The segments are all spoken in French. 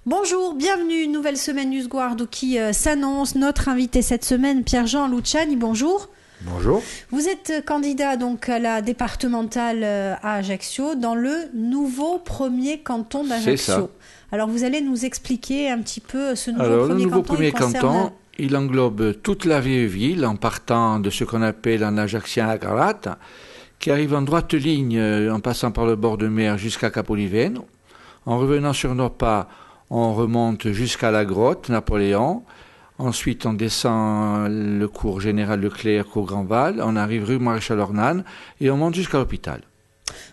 Bonjour, bienvenue, nouvelle semaine Newsguard qui s'annonce. Notre invité cette semaine, Pierre-Jean Luciani, bonjour. Bonjour. Vous êtes candidat donc à la départementale à Ajaccio, dans le nouveau premier canton d'Ajaccio. C'est ça. Alors vous allez nous expliquer un petit peu ce nouveau Alors, premier le nouveau canton. premier canton, il englobe toute la vieille ville en partant de ce qu'on appelle en ajaccien la Gravate, qui arrive en droite ligne en passant par le bord de mer jusqu'à Capoliveno. En revenant sur nos pas, on remonte jusqu'à la grotte Napoléon. Ensuite, on descend le cours Général Leclerc, cours Grandval. On arrive rue Maréchal Ornane et on monte jusqu'à l'hôpital.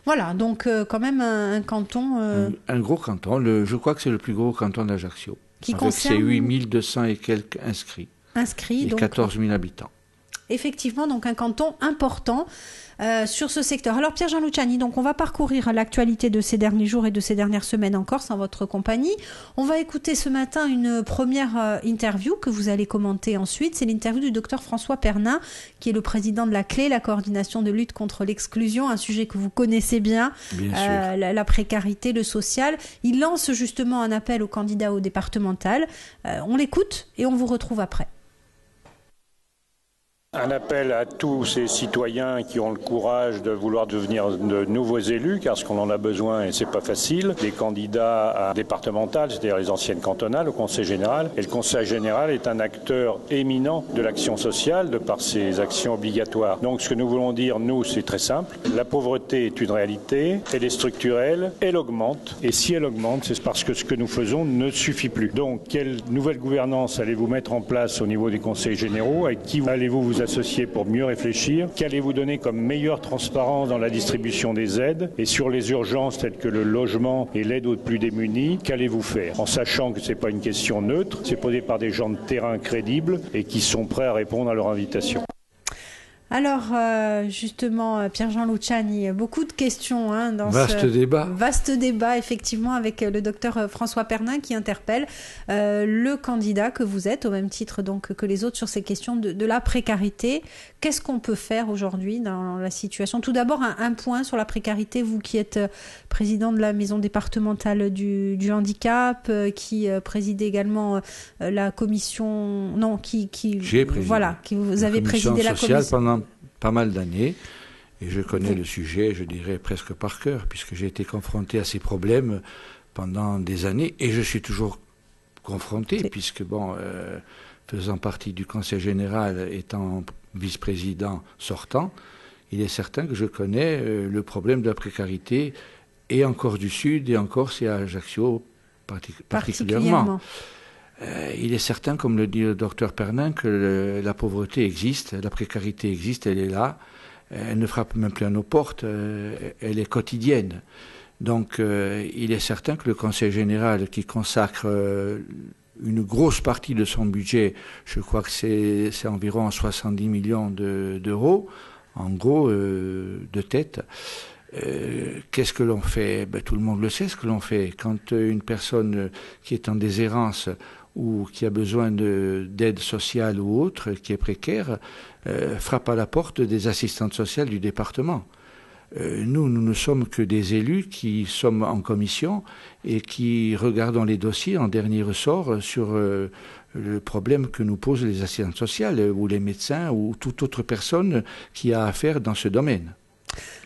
Voilà, donc quand même un canton... Un gros canton. Je crois que c'est le plus gros canton d'Ajaccio. Qui avec concerne... ses 8200 et quelques inscrits. Inscrits, et donc... 14 000 habitants. Effectivement, donc un canton important sur ce secteur. Alors Pierre-Jean Luciani, donc on va parcourir l'actualité de ces derniers jours et de ces dernières semaines en Corse en votre compagnie. On va écouter ce matin une première interview que vous allez commenter ensuite. C'est l'interview du docteur François Pernin, qui est le président de la CLE, la coordination de lutte contre l'exclusion, un sujet que vous connaissez bien, la précarité, le social. Il lance justement un appel aux candidats au départemental. On l'écoute et on vous retrouve après. Un appel à tous ces citoyens qui ont le courage de vouloir devenir de nouveaux élus, car ce qu'on en a besoin, et c'est pas facile, des candidats à départemental, c'est-à-dire les anciennes cantonales, au Conseil général. Et le Conseil général est un acteur éminent de l'action sociale, de par ses actions obligatoires. Donc ce que nous voulons dire, nous, c'est très simple. La pauvreté est une réalité, elle est structurelle, elle augmente. Et si elle augmente, c'est parce que ce que nous faisons ne suffit plus. Donc quelle nouvelle gouvernance allez-vous mettre en place au niveau des conseils généraux? Avec qui allez-vous vous associer pour mieux réfléchir? Qu'allez-vous donner comme meilleure transparence dans la distribution des aides? Et sur les urgences telles que le logement et l'aide aux plus démunis, qu'allez-vous faire? En sachant que ce n'est pas une question neutre, c'est posé par des gens de terrain crédibles et qui sont prêts à répondre à leur invitation. Alors, justement, Pierre-Jean Luciani, beaucoup de questions dans Vaste débat. Vaste débat, effectivement, avec le docteur François Pernin qui interpelle le candidat que vous êtes, au même titre donc que les autres, sur ces questions de la précarité. Qu'est-ce qu'on peut faire aujourd'hui dans la situation? Tout d'abord, un point sur la précarité, vous qui êtes président de la maison départementale du handicap, qui présidez également la commission... Non, J'ai présidé. Voilà, qui vous avez présidé la commission... Pendant pas mal d'années, et je connais le sujet, je dirais presque par cœur, puisque j'ai été confronté à ces problèmes pendant des années, et je suis toujours confronté, puisque, faisant partie du Conseil général, étant vice-président sortant, il est certain que je connais le problème de la précarité, et en Corse du Sud, et en Corse et à Ajaccio particulièrement. Il est certain, comme le dit le docteur Pernin, que la pauvreté existe, la précarité existe, elle est là, elle ne frappe même plus à nos portes, elle est quotidienne. Donc il est certain que le Conseil général, qui consacre une grosse partie de son budget, je crois que c'est environ 70 millions d'euros, en gros, de tête. Qu'est-ce que l'on fait? Tout le monde le sait ce que l'on fait. Quand une personne qui est en déshérence ou qui a besoin d'aide sociale ou autre, qui est précaire, frappe à la porte des assistantes sociales du département. Nous ne sommes que des élus qui sommes en commission et qui regardons les dossiers en dernier ressort sur le problème que nous posent les assistantes sociales ou les médecins ou toute autre personne qui a affaire dans ce domaine.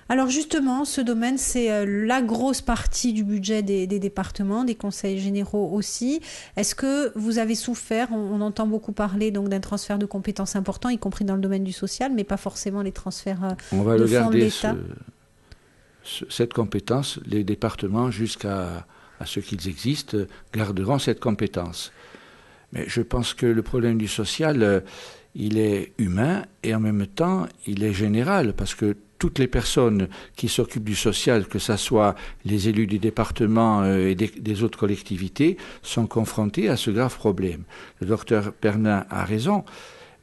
Alors justement, ce domaine, c'est la grosse partie du budget des départements, des conseils généraux aussi. Est-ce que vous avez souffert, on entend beaucoup parler donc d'un transfert de compétences important, y compris dans le domaine du social, mais pas forcément les transferts de fonds de l'État. Cette compétence, les départements, jusqu'à ce qu'ils existent, garderont cette compétence. Mais je pense que le problème du social, il est humain et en même temps, il est général, parce que toutes les personnes qui s'occupent du social, que ce soit les élus du département et des autres collectivités, sont confrontées à ce grave problème. Le docteur Pernin a raison,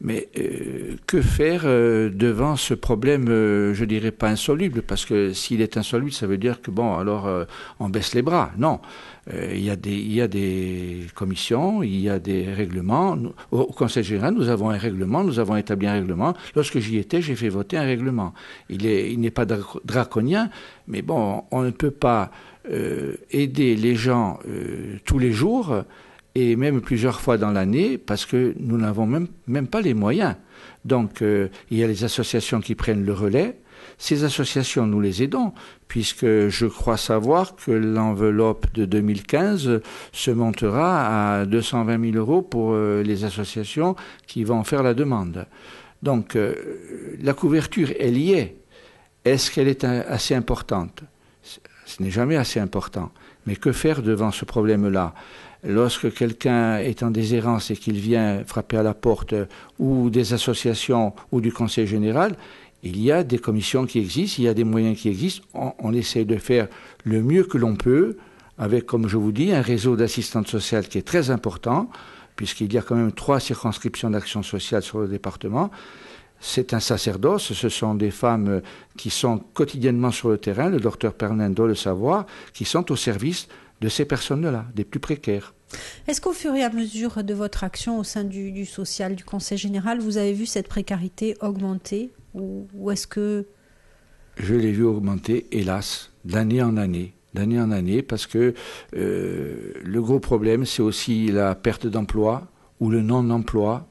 mais que faire devant ce problème, je dirais pas insoluble, parce que s'il est insoluble, ça veut dire que on baisse les bras. Non. Il y a des commissions, il y a des règlements. Au Conseil général, nous avons un règlement, nous avons établi un règlement. Lorsque j'y étais, j'ai fait voter un règlement. Il n'est pas draconien, mais on ne peut pas aider les gens tous les jours et même plusieurs fois dans l'année parce que nous n'avons même pas les moyens. Donc il y a les associations qui prennent le relais. Ces associations, nous les aidons, puisque je crois savoir que l'enveloppe de 2015 se montera à 220 000 euros pour les associations qui vont faire la demande. Donc, la couverture, elle y est. Est-ce qu'elle est assez importante ? Ce n'est jamais assez important. Mais que faire devant ce problème-là ? Lorsque quelqu'un est en déshérence et qu'il vient frapper à la porte ou des associations ou du Conseil général, il y a des commissions qui existent, il y a des moyens qui existent. On essaie de faire le mieux que l'on peut avec, comme je vous dis, un réseau d'assistantes sociales qui est très important, puisqu'il y a quand même 3 circonscriptions d'action sociale sur le département. C'est un sacerdoce, ce sont des femmes qui sont quotidiennement sur le terrain, le docteur Pernin doit le savoir, qui sont au service de ces personnes-là, des plus précaires. Est-ce qu'au fur et à mesure de votre action au sein du social, du Conseil général, vous avez vu cette précarité augmenter ou est-ce que... Je l'ai vu augmenter, hélas, d'année en année, parce que le gros problème, c'est aussi la perte d'emploi ou le non-emploi,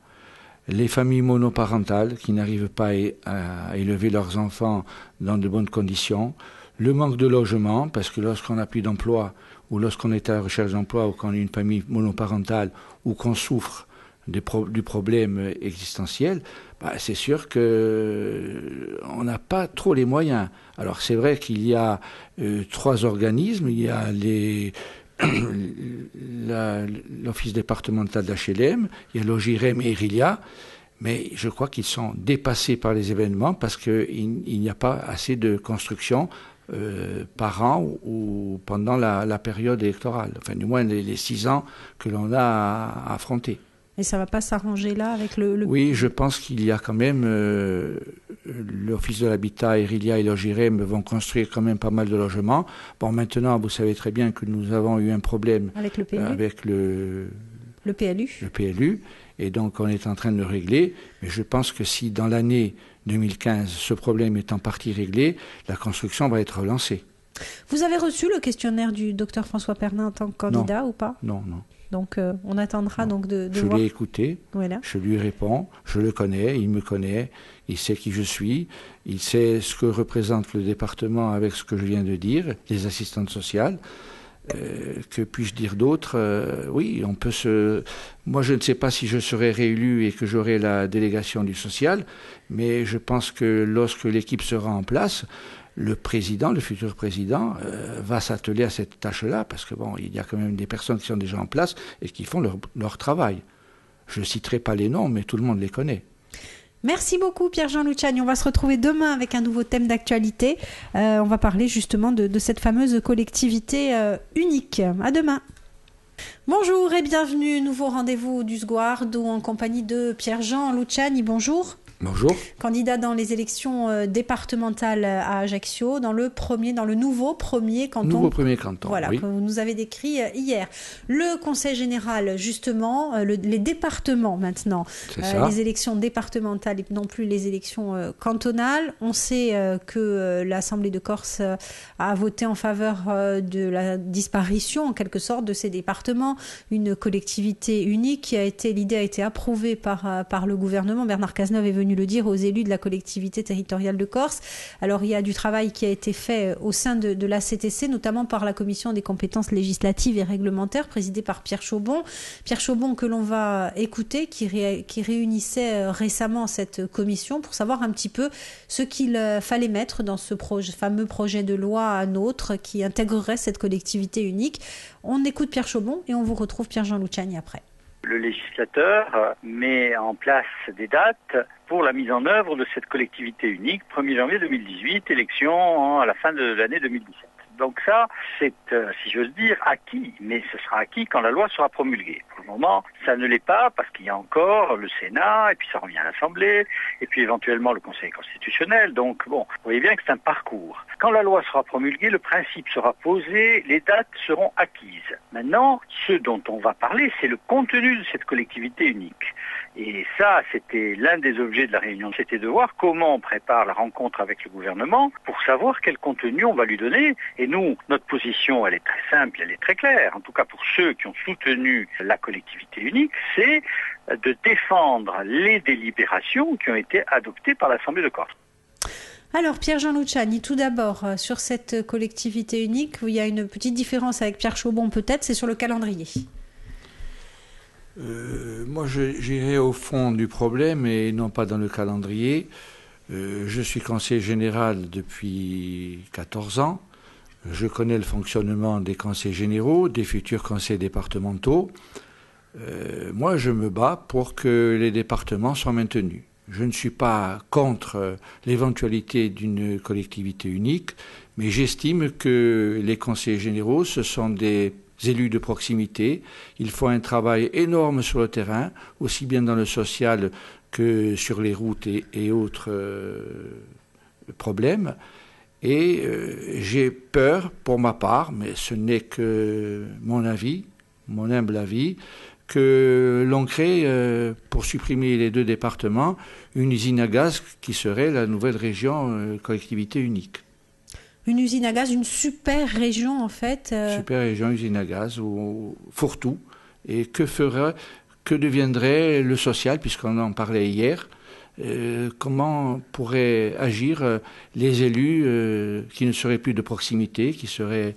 les familles monoparentales qui n'arrivent pas à élever leurs enfants dans de bonnes conditions, le manque de logement, parce que lorsqu'on n'a plus d'emploi ou lorsqu'on est à la recherche d'emploi ou qu'on est une famille monoparentale ou qu'on souffre du problème existentiel, c'est sûr qu'on n'a pas trop les moyens. Alors c'est vrai qu'il y a 3 organismes, il y a l'Office départemental d'HLM, il y a l'OJIREM et Irilia, mais je crois qu'ils sont dépassés par les événements parce qu'il n'y a pas assez de construction par an ou pendant la période électorale, enfin du moins les 6 ans que l'on a à affronter. Et ça ne va pas s'arranger là avec le... Oui, je pense qu'il y a quand même... l'Office de l'Habitat, Irilia et l'OJIREM vont construire quand même pas mal de logements. Bon, maintenant, vous savez très bien que nous avons eu un problème avec le PLU. Avec le PLU. Le PLU. Et donc, on est en train de le régler. Mais je pense que si dans l'année 2015, ce problème est en partie réglé, la construction va être relancée. Vous avez reçu le questionnaire du docteur François Pernin en tant que candidat ou pas ? Non. Donc, on attendra donc de je voir. Je l'ai écouté, voilà. Je lui réponds, je le connais, il me connaît, il sait qui je suis, il sait ce que représente le département avec ce que je viens de dire, les assistantes sociales. Que puis-je dire d'autre ? Oui, on peut se... Moi, je ne sais pas si je serai réélu et que j'aurai la délégation du social, mais je pense que lorsque l'équipe sera en place, le futur président, va s'atteler à cette tâche-là, parce que bon, il y a quand même des personnes qui sont déjà en place et qui font leur travail. Je ne citerai pas les noms, mais tout le monde les connaît. Merci beaucoup Pierre-Jean Luciani. On va se retrouver demain avec un nouveau thème d'actualité. On va parler justement de cette fameuse collectivité unique. À demain. Bonjour et bienvenue. Nouveau rendez-vous du SGOARD en compagnie de Pierre-Jean Luciani. Bonjour. Bonjour. Candidat dans les élections départementales à Ajaccio, dans le nouveau premier canton. Nouveau premier canton, voilà, oui. que vous nous avez décrit hier. Le Conseil général, justement, les départements maintenant, les élections départementales et non plus les élections cantonales. On sait que l'Assemblée de Corse a voté en faveur de la disparition, en quelque sorte, de ces départements. Une collectivité unique l'idée a été approuvée par le gouvernement. Bernard Cazeneuve est venu le dire aux élus de la collectivité territoriale de Corse. Alors, il y a du travail qui a été fait au sein de la CTC, notamment par la Commission des compétences législatives et réglementaires, présidée par Pierre Chaubon. Pierre Chaubon, que l'on va écouter, qui réunissait récemment cette commission pour savoir un petit peu ce qu'il fallait mettre dans ce fameux projet de loi nôtre qui intégrerait cette collectivité unique. On écoute Pierre Chaubon et on vous retrouve Pierre-Jean Luciani après. Le législateur met en place des dates pour la mise en œuvre de cette collectivité unique, 1er janvier 2018, élection à la fin de l'année 2017. Donc ça, c'est, si j'ose dire, acquis, mais ce sera acquis quand la loi sera promulguée. Pour le moment, ça ne l'est pas parce qu'il y a encore le Sénat, et puis ça revient à l'Assemblée, et puis éventuellement le Conseil constitutionnel. Donc bon, vous voyez bien que c'est un parcours. Quand la loi sera promulguée, le principe sera posé, les dates seront acquises. Maintenant, ce dont on va parler, c'est le contenu de cette collectivité unique. Et ça, c'était l'un des objets de la réunion, c'était de voir comment on prépare la rencontre avec le gouvernement pour savoir quel contenu on va lui donner. Et nous, notre position, elle est très simple, elle est très claire. En tout cas, pour ceux qui ont soutenu la collectivité unique, c'est de défendre les délibérations qui ont été adoptées par l'Assemblée de Corse. Alors Pierre-Jean Luciani, tout d'abord, sur cette collectivité unique, où il y a une petite différence avec Pierre Chaubon peut-être, c'est sur le calendrier. Moi, j'irai au fond du problème et non pas dans le calendrier. Je suis conseiller général depuis 14 ans. Je connais le fonctionnement des conseils généraux, des futurs conseils départementaux. Moi, je me bats pour que les départements soient maintenus. Je ne suis pas contre l'éventualité d'une collectivité unique, mais j'estime que les conseillers généraux, ce sont des élus de proximité. Ils font un travail énorme sur le terrain, aussi bien dans le social que sur les routes et autres problèmes. Et j'ai peur, pour ma part, mais ce n'est que mon avis, mon humble avis, que l'on crée, pour supprimer les 2 départements, une usine à gaz qui serait la nouvelle région collectivité unique. Une usine à gaz, une super région en fait. Super région, usine à gaz, ou fourre-tout. Et que deviendrait le social, puisqu'on en parlait hier, comment pourraient agir les élus qui ne seraient plus de proximité, qui seraient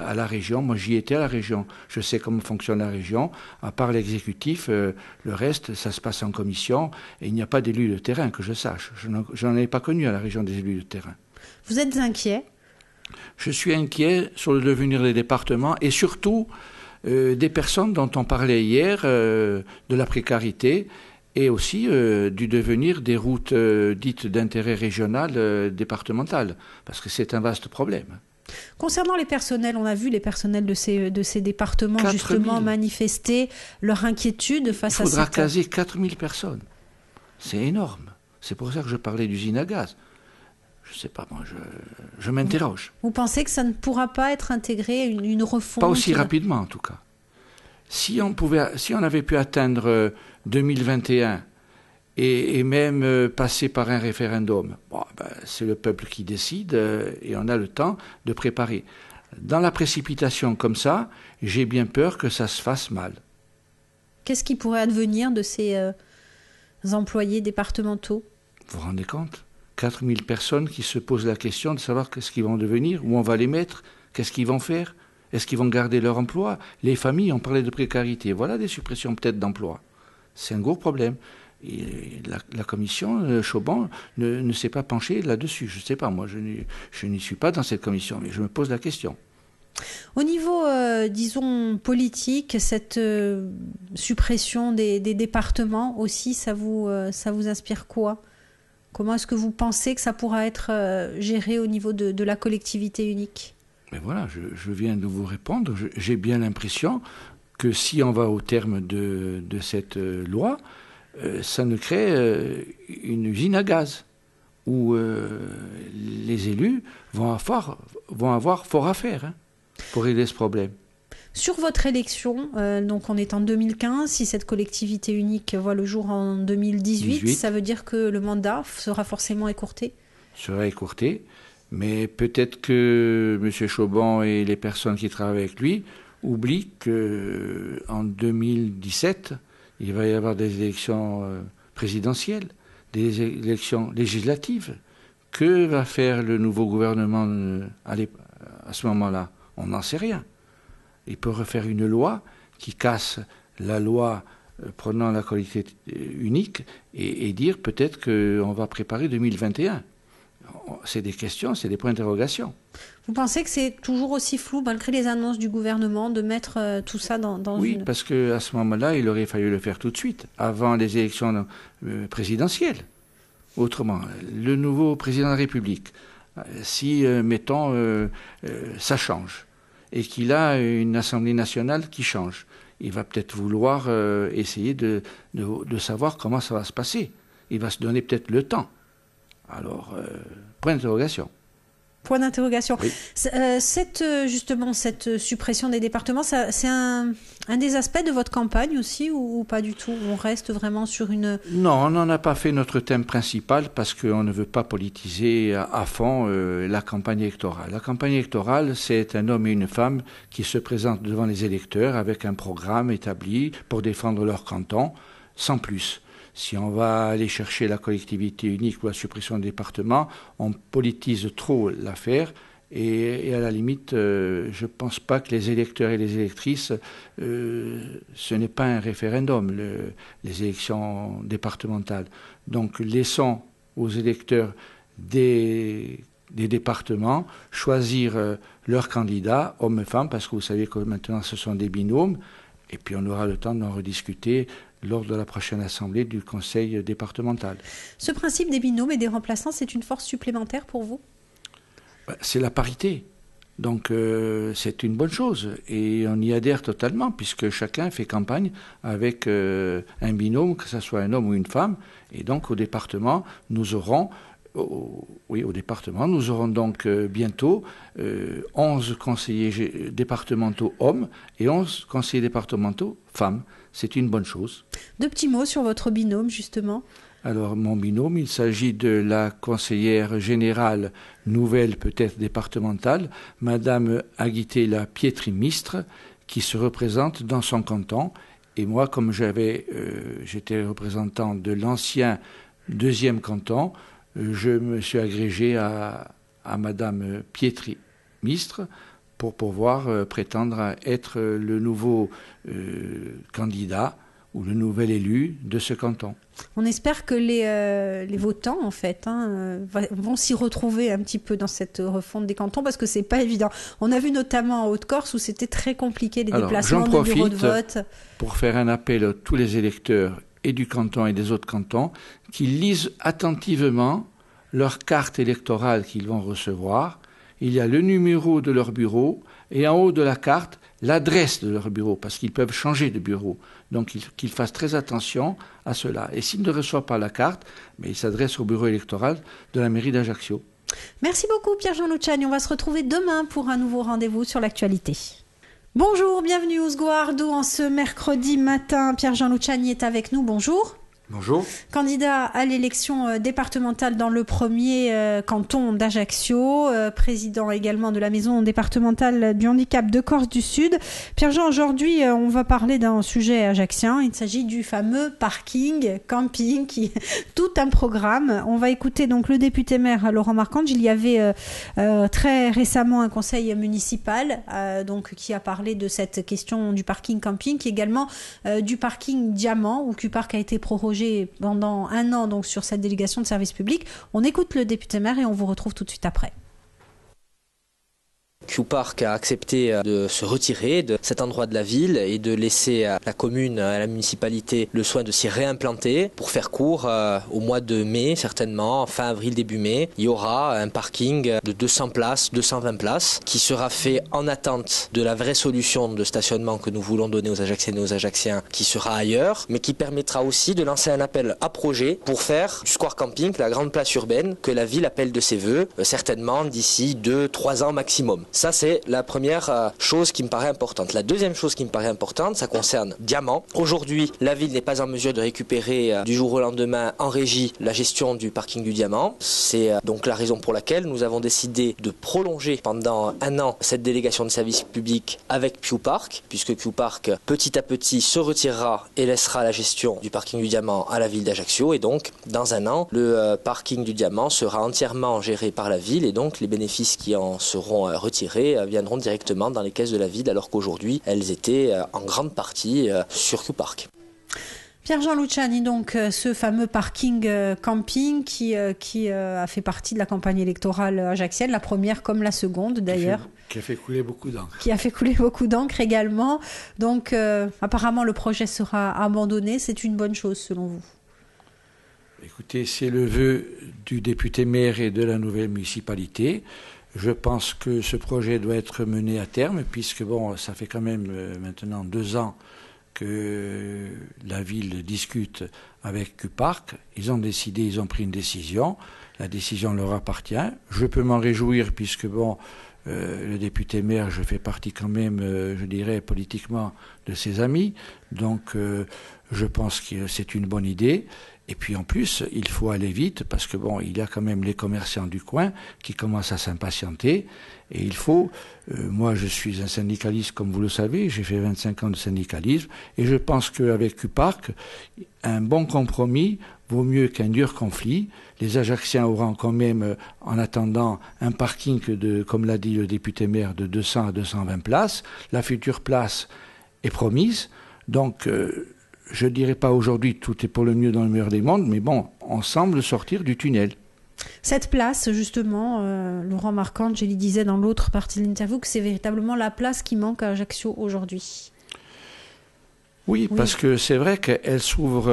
à la région. Moi, j'y étais à la région. Je sais comment fonctionne la région. À part l'exécutif, le reste, ça se passe en commission. Et il n'y a pas d'élus de terrain, que je sache. Je n'en ai pas connu à la région des élus de terrain. Vous êtes inquiet ? Je suis inquiet sur le devenir des départements et surtout des personnes dont on parlait hier, de la précarité et aussi du devenir des routes dites d'intérêt régional départemental, parce que c'est un vaste problème. Concernant les personnels, on a vu les personnels de ces départements 4 000. Justement manifester leur inquiétude face à ça. Il faudra caser 4 000 personnes. C'est énorme. C'est pour ça que je parlais d'usine à gaz. Je ne sais pas, moi, je m'interroge. Vous pensez que ça ne pourra pas être intégré, une refonte ? Pas aussi rapidement, en tout cas. Si on avait pu atteindre 2021 et même passer par un référendum, c'est le peuple qui décide et on a le temps de préparer. Dans la précipitation comme ça, j'ai bien peur que ça se fasse mal. Qu'est-ce qui pourrait advenir de ces employés départementaux ? Vous vous rendez compte ? 4 000 personnes qui se posent la question de savoir qu'est-ce qu'ils vont devenir, où on va les mettre, qu'est-ce qu'ils vont faire, est-ce qu'ils vont garder leur emploi ? Les familles, on parlait de précarité, voilà des suppressions peut-être d'emplois. C'est un gros problème. Et la commission Chaubon ne s'est pas penchée là-dessus. Je ne sais pas, moi je n'y suis pas dans cette commission, mais je me pose la question. Au niveau, disons, politique, cette suppression des départements aussi, ça vous inspire quoi ? Comment est-ce que vous pensez que ça pourra être géré au niveau de la collectivité unique ? Mais voilà, je viens de vous répondre. J'ai bien l'impression que si on va au terme de cette loi, ça ne crée une usine à gaz où les élus vont avoir fort à faire pour régler ce problème. Sur votre élection, donc on est en 2015, si cette collectivité unique voit le jour en 2018, ça veut dire que le mandat sera forcément écourté ? Sera écourté, mais peut-être que M. Chaubon et les personnes qui travaillent avec lui oublient qu'en 2017, il va y avoir des élections présidentielles, des élections législatives. Que va faire le nouveau gouvernement à ce moment-là ? On n'en sait rien. Il peut refaire une loi qui casse la loi prenant la collectivité unique et dire peut-être qu'on va préparer 2021. C'est des questions, c'est des points d'interrogation. Vous pensez que c'est toujours aussi flou, malgré les annonces du gouvernement, de mettre tout ça dans Oui, parce qu'à ce moment-là, il aurait fallu le faire tout de suite, avant les élections présidentielles. Autrement, le nouveau président de la République, si, mettons, ça change, et qu'il a une Assemblée nationale qui change, il va peut-être vouloir essayer de savoir comment ça va se passer. Il va se donner peut-être le temps. Alors, point d'interrogation. Point d'interrogation. Oui. Justement, cette suppression des départements, c'est un des aspects de votre campagne aussi ou pas du tout? On reste vraiment sur une... Non, on n'en a pas fait notre thème principal parce qu'on ne veut pas politiser à fond la campagne électorale. La campagne électorale, c'est un homme et une femme qui se présentent devant les électeurs avec un programme établi pour défendre leur canton, sans plus. Si on va aller chercher la collectivité unique ou la suppression des départements, on politise trop l'affaire et à la limite, je ne pense pas que les électeurs et les électrices, ce n'est pas un référendum, les élections départementales. Donc laissons aux électeurs des départements choisir leurs candidats, hommes et femmes, parce que vous savez que maintenant ce sont des binômes, et puis on aura le temps d'en rediscuter lors de la prochaine assemblée du conseil départemental. Ce principe des binômes et des remplaçants, c'est une force supplémentaire pour vous? C'est la parité. Donc c'est une bonne chose. Et on y adhère totalement, puisque chacun fait campagne avec un binôme, que ce soit un homme ou une femme. Et donc au département, nous aurons donc bientôt 11 conseillers départementaux hommes et 11 conseillers départementaux femmes. C'est une bonne chose. 2 petits mots sur votre binôme, justement. Alors, mon binôme, il s'agit de la conseillère générale nouvelle, peut-être départementale, Madame Aguitela Pietri-Mistre, qui se représente dans son canton. Et moi, comme j'étais représentant de l'ancien 2e canton, je me suis agrégé à Madame Pietri-Mistre pour pouvoir prétendre à être le nouveau candidat ou le nouvel élu de ce canton. On espère que les votants, en fait, vont s'y retrouver un petit peu dans cette refonte des cantons, parce que c'est pas évident. On a vu notamment en Haute-Corse où c'était très compliqué, les déplacements de bureaux de vote. Pour faire un appel à tous les électeurs et du canton et des autres cantons, qu'ils lisent attentivement leur carte électorale qu'ils vont recevoir. Il y a le numéro de leur bureau et en haut de la carte, l'adresse de leur bureau, parce qu'ils peuvent changer de bureau. Donc qu'ils fassent très attention à cela. Et s'ils ne reçoivent pas la carte, mais ils s'adressent au bureau électoral de la mairie d'Ajaccio. Merci beaucoup Pierre-Jean Luciani. On va se retrouver demain pour un nouveau rendez-vous sur l'actualité. Bonjour, bienvenue au Sguardo en ce mercredi matin. Pierre-Jean Luciani est avec nous. Bonjour. Bonjour. Candidat à l'élection départementale dans le premier canton d'Ajaccio, président également de la maison départementale du handicap de Corse du Sud. Pierre-Jean, aujourd'hui, on va parler d'un sujet ajaccien. Il s'agit du fameux parking, camping, qui tout un programme. On va écouter donc le député maire Laurent Marcangeli. Il y avait très récemment un conseil municipal donc qui a parlé de cette question du parking camping, qui également du parking diamant, où Q-Park a été prorogé pendant 1 an donc sur cette délégation de service public. On écoute le député maire et on vous retrouve tout de suite après. Q-Park a accepté de se retirer de cet endroit de la ville et de laisser à la commune, à la municipalité, le soin de s'y réimplanter. Pour faire court, au mois de mai, certainement, fin avril, début mai, il y aura un parking de 200 places, 220 places, qui sera fait en attente de la vraie solution de stationnement que nous voulons donner aux Ajacciennes et aux Ajacciens, qui sera ailleurs, mais qui permettra aussi de lancer un appel à projet pour faire du square camping la grande place urbaine que la ville appelle de ses voeux, certainement d'ici 2-3 ans maximum. Ça, c'est la première chose qui me paraît importante. La deuxième chose qui me paraît importante, ça concerne Diamant. Aujourd'hui, la ville n'est pas en mesure de récupérer du jour au lendemain en régie la gestion du parking du Diamant. C'est donc la raison pour laquelle nous avons décidé de prolonger pendant 1 an cette délégation de service public avec Q-Park, puisque Q-Park, petit à petit, se retirera et laissera la gestion du parking du Diamant à la ville d'Ajaccio. Et donc, dans 1 an, le parking du Diamant sera entièrement géré par la ville et donc les bénéfices qui en seront retirés viendront directement dans les caisses de la ville, alors qu'aujourd'hui, elles étaient en grande partie sur Q-Park. Pierre-Jean Luciani, donc ce fameux parking camping qui a fait partie de la campagne électorale ajaccienne, la première comme la seconde d'ailleurs. Qui a fait couler beaucoup d'encre. Qui a fait couler beaucoup d'encre également. Donc apparemment le projet sera abandonné. C'est une bonne chose selon vous? Écoutez, c'est le vœu du député maire et de la nouvelle municipalité. Je pense que ce projet doit être mené à terme, puisque bon, ça fait quand même maintenant 2 ans que la ville discute avec Q-Park. Ils ont décidé, ils ont pris une décision. La décision leur appartient. Je peux m'en réjouir puisque, le député maire, je fais partie quand même, je dirais, politiquement de ses amis. Donc, je pense que c'est une bonne idée. Et puis en plus, il faut aller vite parce que il y a quand même les commerçants du coin qui commencent à s'impatienter. Et il faut, moi je suis un syndicaliste comme vous le savez, j'ai fait 25 ans de syndicalisme et je pense qu'avec Q-Park, un bon compromis vaut mieux qu'un dur conflit. Les Ajacciens auront quand même, en attendant, un parking comme l'a dit le député maire, de 200 à 220 places. La future place est promise. Donc, je ne dirais pas aujourd'hui tout est pour le mieux dans le meilleur des mondes, mais on semble sortir du tunnel. Cette place, justement, Laurent Marcangeli disait dans l'autre partie de l'interview que c'est véritablement la place qui manque à Ajaccio aujourd'hui. Oui, parce que c'est vrai qu'elle s'ouvre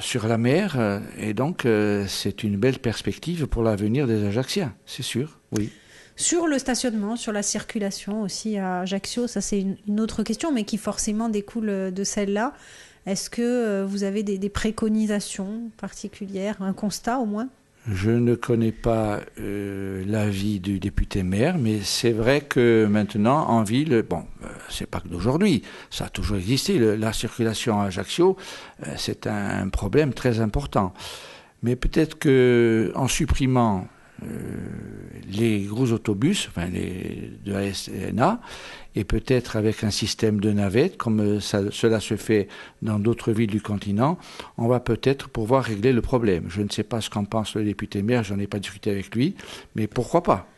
sur la mer et donc c'est une belle perspective pour l'avenir des Ajacciens, c'est sûr, oui. Sur le stationnement, sur la circulation aussi à Ajaccio, ça c'est une autre question, mais qui forcément découle de celle-là. Est-ce que vous avez des préconisations particulières, un constat au moins ? Je ne connais pas l'avis du député maire, mais c'est vrai que maintenant, en ville, c'est pas que d'aujourd'hui, ça a toujours existé. La circulation à Ajaccio, c'est un problème très important. Mais peut-être qu'en supprimant les gros autobus, de la SNA, et peut-être avec un système de navettes, comme cela se fait dans d'autres villes du continent, on va peut-être pouvoir régler le problème. Je ne sais pas ce qu'en pense le député maire, j'en ai pas discuté avec lui, mais pourquoi pas ?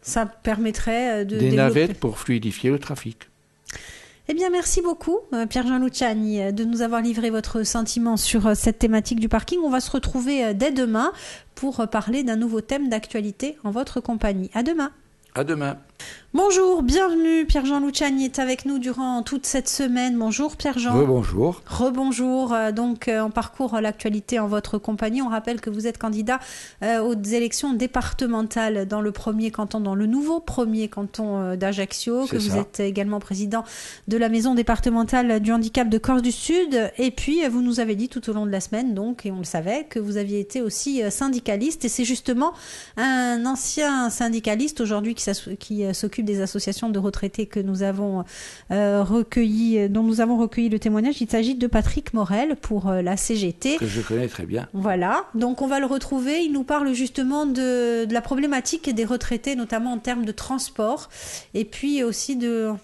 Ça permettrait de des développer... navettes pour fluidifier le trafic. Eh bien, merci beaucoup, Pierre-Jean Luciani, de nous avoir livré votre sentiment sur cette thématique du parking. On va se retrouver dès demain pour parler d'un nouveau thème d'actualité en votre compagnie. À demain. À demain. Bonjour, bienvenue. Pierre-Jean Luciani est avec nous durant toute cette semaine. Bonjour Pierre-Jean. Rebonjour. Rebonjour. Donc, on parcourt l'actualité en votre compagnie. On rappelle que vous êtes candidat aux élections départementales dans le premier canton, dans le nouveau premier canton d'Ajaccio, que vous êtes également président de la maison départementale du handicap de Corse du Sud. Et puis, vous nous avez dit tout au long de la semaine, donc, et on le savait, que vous aviez été aussi syndicaliste. Et c'est justement un ancien syndicaliste aujourd'hui qui s'occupe des associations de retraités que nous avons dont nous avons recueilli le témoignage. Il s'agit de Patrick Morel pour la CGT. Que je connais très bien. Voilà, donc on va le retrouver. Il nous parle justement de la problématique des retraités, notamment en termes de transport, et puis aussi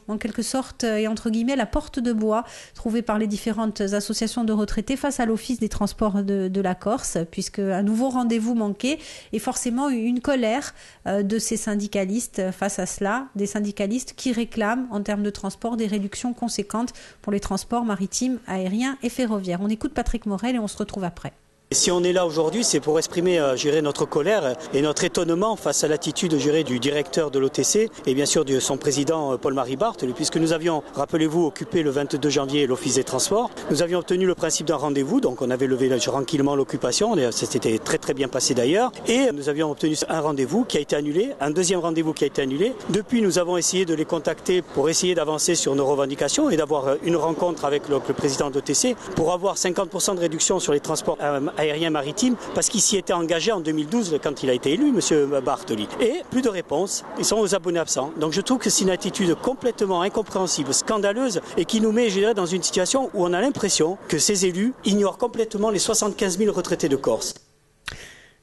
en quelque sorte, et entre guillemets, la porte de bois trouvée par les différentes associations de retraités face à l'Office des transports de la Corse, puisque un nouveau rendez-vous manqué et forcément une colère de ces syndicalistes face à cela, des syndicalistes qui réclament en termes de transport des réductions conséquentes pour les transports maritimes, aériens et ferroviaires. On écoute Patrick Morel et on se retrouve après. Si on est là aujourd'hui, c'est pour exprimer notre colère et notre étonnement face à l'attitude du directeur de l'OTC et bien sûr de son président Paul-Marie Barthes, puisque nous avions, rappelez-vous, occupé le 22 janvier l'Office des Transports. Nous avions obtenu le principe d'un rendez-vous, donc on avait levé tranquillement l'occupation, c'était très très bien passé d'ailleurs, et nous avions obtenu un rendez-vous qui a été annulé, un deuxième rendez-vous qui a été annulé. Depuis, nous avons essayé de les contacter pour essayer d'avancer sur nos revendications et d'avoir une rencontre avec le président de l'OTC pour avoir 50% de réduction sur les transports aérien maritime, parce qu'il s'y était engagé en 2012 quand il a été élu, M. Bartoli. Et plus de réponses, ils sont aux abonnés absents. Donc je trouve que c'est une attitude complètement incompréhensible, scandaleuse, et qui nous met, dans une situation où on a l'impression que ces élus ignorent complètement les 75 000 retraités de Corse.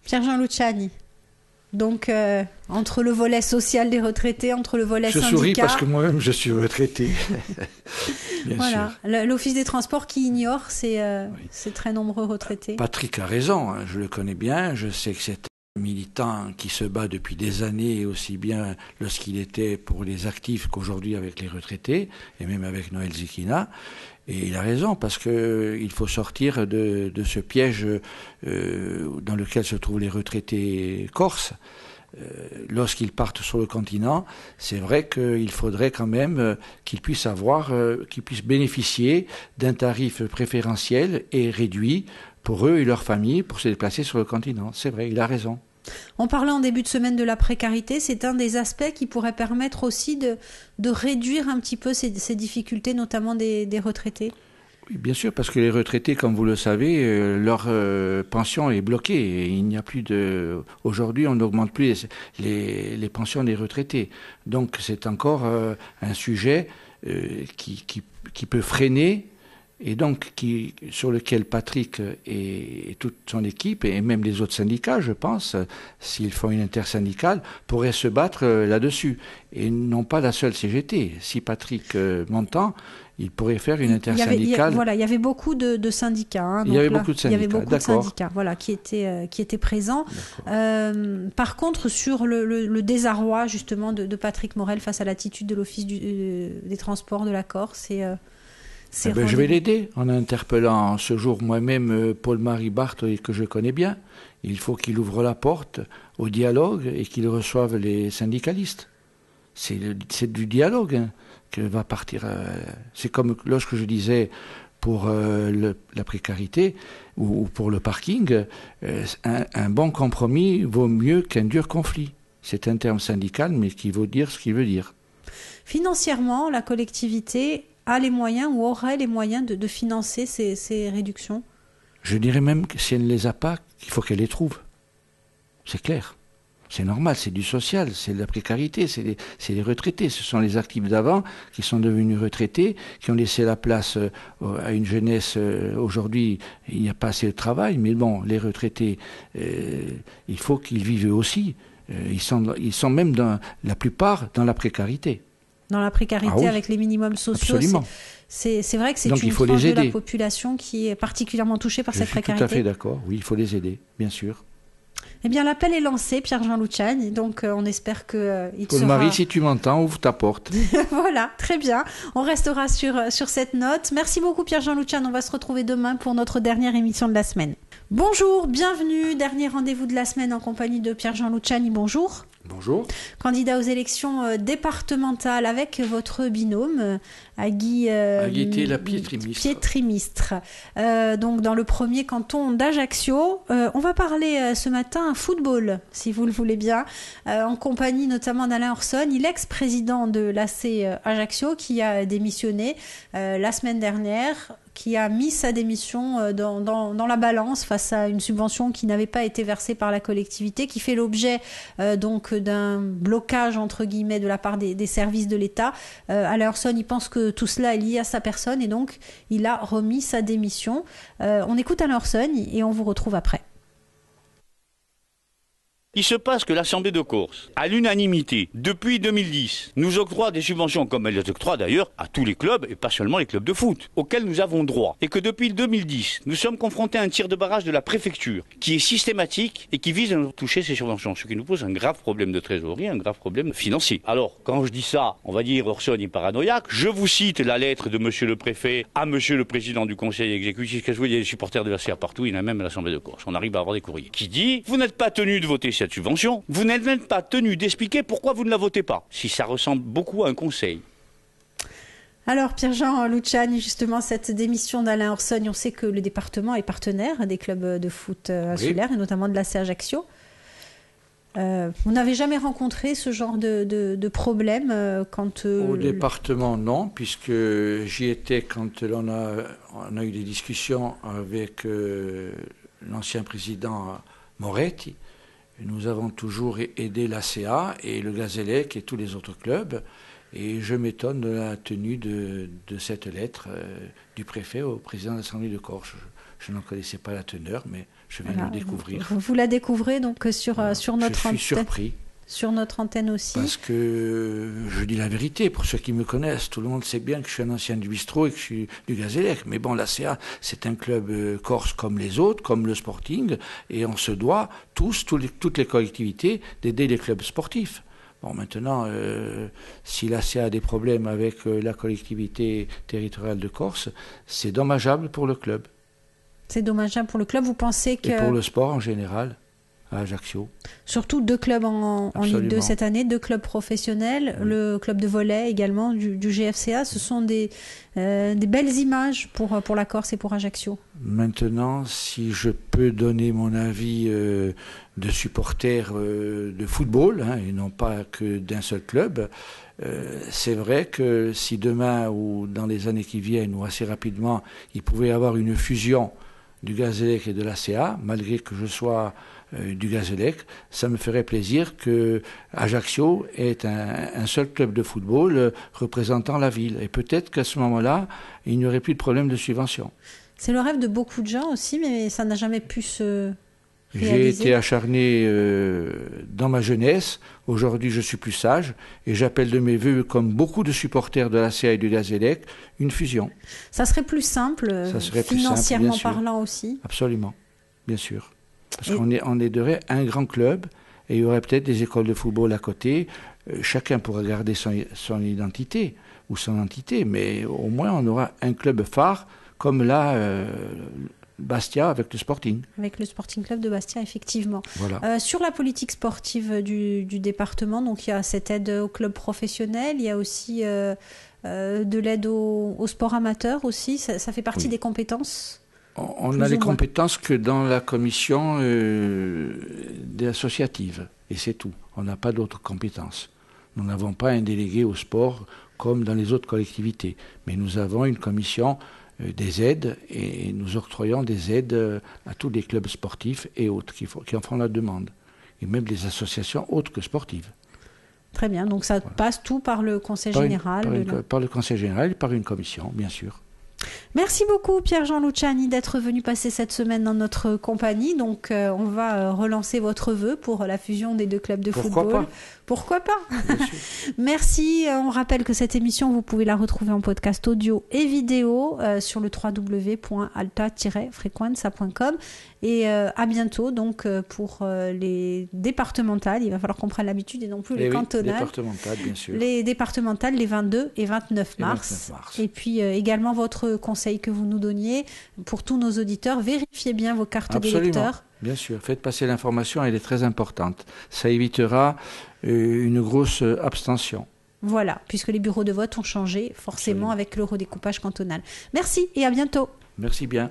Pierre-Jean Luciani. Donc, entre le volet social des retraités, entre le volet syndicat... Je souris parce que moi-même, je suis retraité. Bien voilà, sûr. L'Office des Transports qui ignore ces très nombreux retraités. Patrick a raison, je le connais bien, je sais que c'est un militant qui se bat depuis des années, aussi bien lorsqu'il était pour les actifs qu'aujourd'hui avec les retraités, et même avec Noël Zikina. Et il a raison, parce qu'il faut sortir de ce piège dans lequel se trouvent les retraités corses. Lorsqu'ils partent sur le continent, c'est vrai qu'il faudrait quand même qu'ils puissent bénéficier d'un tarif préférentiel et réduit pour eux et leurs familles pour se déplacer sur le continent. C'est vrai, il a raison. On parlait en début de semaine de la précarité, c'est un des aspects qui pourrait permettre aussi de réduire un petit peu ces difficultés, notamment des retraités. Oui, bien sûr, parce que les retraités, comme vous le savez, leur pension est bloquée. Et il n'y a plus de... Aujourd'hui, on n'augmente plus les pensions des retraités. Donc c'est encore un sujet qui peut freiner, et donc sur lequel Patrick et toute son équipe, et même les autres syndicats, je pense, s'ils font une intersyndicale, pourraient se battre là-dessus. Et non pas la seule CGT. Si Patrick m'entend, il pourrait faire une intersyndicale. Il y avait beaucoup de syndicats. Hein, il y avait beaucoup de syndicats, voilà, qui étaient présents. Par contre, sur le désarroi justement de Patrick Morel face à l'attitude de l'Office des transports de la Corse, je vais l'aider en interpellant ce jour moi-même Paul-Marie Barthes, que je connais bien. Il faut qu'il ouvre la porte au dialogue et qu'il reçoive les syndicalistes. C'est du dialogue que va partir. C'est comme lorsque je disais pour la précarité ou pour le parking, un bon compromis vaut mieux qu'un dur conflit. C'est un terme syndical, mais qui veut dire ce qu'il veut dire. Financièrement, la collectivité a les moyens ou aurait les moyens de financer ces réductions? Je dirais même que si elle ne les a pas, il faut qu'elle les trouve. C'est clair. C'est normal, c'est du social, c'est de la précarité, c'est les retraités. Ce sont les actifs d'avant qui sont devenus retraités, qui ont laissé la place à une jeunesse. Aujourd'hui, il n'y a pas assez de travail, mais bon, les retraités, il faut qu'ils vivent eux aussi. Ils sont même, la plupart, dans la précarité. Dans la précarité, avec les minimums sociaux. Absolument. C'est vrai que c'est une tranche de la population qui est particulièrement touchée par cette précarité. Je suis tout à fait d'accord, oui, il faut les aider, bien sûr. Eh bien, l'appel est lancé, Pierre-Jean Luciani, donc on espère qu'il sera... Paul-Marie, si tu m'entends, ouvre ta porte. Voilà, très bien. On restera sur cette note. Merci beaucoup, Pierre-Jean Luciani. On va se retrouver demain pour notre dernière émission de la semaine. Bonjour, bienvenue. Dernier rendez-vous de la semaine en compagnie de Pierre-Jean Luciani. Bonjour. Bonjour. Candidat aux élections départementales avec votre binôme, Agui la Pietri-Mistre. Donc dans le premier canton d'Ajaccio. On va parler ce matin football, si vous le voulez bien, en compagnie notamment d'Alain Orson, l'ex-président de l'AC Ajaccio qui a démissionné la semaine dernière, qui a mis sa démission dans la balance face à une subvention qui n'avait pas été versée par la collectivité, qui fait l'objet donc d'un blocage entre guillemets de la part des services de l'État. Alain Orson, il pense que tout cela est lié à sa personne et donc il a remis sa démission. On écoute Alain Orson et on vous retrouve après. Il se passe que l'Assemblée de Corse, à l'unanimité, depuis 2010, nous octroie des subventions, comme elle les octroie d'ailleurs, à tous les clubs, et pas seulement les clubs de foot, auxquels nous avons droit. Et que depuis 2010, nous sommes confrontés à un tir de barrage de la préfecture, qui est systématique et qui vise à nous toucher ces subventions, ce qui nous pose un grave problème de trésorerie, un grave problème financier. Alors, quand je dis ça, on va dire Orson est paranoïaque. Je vous cite la lettre de monsieur le préfet à monsieur le président du conseil exécutif, qu'est-ce que vous voyez, il y a des supporters de la CA partout, il y en a même à l'Assemblée de Corse. On arrive à avoir des courriers. Qui dit, vous n'êtes pas tenu de voter cette subvention, vous n'êtes même pas tenu d'expliquer pourquoi vous ne la votez pas, si ça ressemble beaucoup à un conseil. Alors Pierre-Jean Luciani, justement, cette démission d'Alain Orson, on sait que le département est partenaire des clubs de foot insulaires, et notamment de l'AC Ajaccio. Vous n'avez jamais rencontré ce genre de problème quand... Au département, non, puisque j'y étais quand on a eu des discussions avec l'ancien président Moretti. Nous avons toujours aidé l'ACA et le Gazélec et tous les autres clubs. Et je m'étonne de la tenue de cette lettre du préfet au président de l'Assemblée de Corse. Je n'en connaissais pas la teneur, mais je viens de le découvrir. Vous la découvrez donc sur notre antenne. Je suis surpris. Sur notre antenne aussi. Parce que je dis la vérité, pour ceux qui me connaissent, tout le monde sait bien que je suis un ancien du bistrot et que je suis du Gazélec. Mais bon, l'ACA, c'est un club corse comme les autres, comme le Sporting, et on se doit toutes les collectivités d'aider les clubs sportifs. Bon, maintenant, si l'ACA a des problèmes avec la collectivité territoriale de Corse, c'est dommageable pour le club. C'est dommageable pour le club, vous pensez que... Et pour le sport en général. à Ajaccio. Surtout 2 clubs en Ligue 2 cette année, 2 clubs professionnels, le club de volley également du GFCA. Ce sont des belles images pour la Corse et pour Ajaccio. Maintenant, si je peux donner mon avis de supporter de football, et non pas que d'un seul club, c'est vrai que si demain ou dans les années qui viennent ou assez rapidement, il pouvait y avoir une fusion du Gazélec et de l'ACA, malgré que je sois du Gazélec, ça me ferait plaisir que Ajaccio ait un seul club de football représentant la ville. Et peut-être qu'à ce moment-là, il n'y aurait plus de problème de subvention. C'est le rêve de beaucoup de gens aussi, mais ça n'a jamais pu se réaliser. J'ai été acharné dans ma jeunesse. Aujourd'hui, je suis plus sage et j'appelle de mes voeux, comme beaucoup de supporters de l'ACA et du Gazélec, une fusion. Ça serait plus simple, financièrement parlant aussi. Absolument, bien sûr. Parce qu'on aiderait un grand club et il y aurait peut-être des écoles de football à côté. Chacun pourra garder son identité ou son entité, mais au moins on aura un club phare comme là Bastia avec le Sporting. Avec le Sporting Club de Bastia, effectivement. Voilà. Sur la politique sportive du département, donc il y a cette aide au club professionnel, il y a aussi de l'aide au sport amateur aussi. Ça fait partie des compétences. On a les compétences que dans la commission des associatives, et c'est tout. On n'a pas d'autres compétences. Nous n'avons pas un délégué au sport comme dans les autres collectivités, mais nous avons une commission des aides et nous octroyons des aides à tous les clubs sportifs et autres qui en font la demande, et même les associations autres que sportives. Très bien, donc ça passe tout par le conseil général par le conseil général et par une commission, bien sûr. Merci beaucoup Pierre-Jean Luciani d'être venu passer cette semaine dans notre compagnie. Donc on va relancer votre vœu pour la fusion des 2 clubs de football. Pourquoi pas Merci. On rappelle que cette émission, vous pouvez la retrouver en podcast audio et vidéo sur le www.alta-frequenza.com. Et à bientôt donc pour les départementales. Il va falloir qu'on prenne l'habitude et non plus les cantonales. Départementales, bien sûr. Les départementales, les 22 et 29 mars. Et puis également votre conseil que vous nous donniez pour tous nos auditeurs. Vérifiez bien vos cartes d'électeurs. Bien sûr, faites passer l'information, elle est très importante. Ça évitera une grosse abstention. Voilà, puisque les bureaux de vote ont changé forcément avec le redécoupage cantonal. Merci et à bientôt. Merci bien.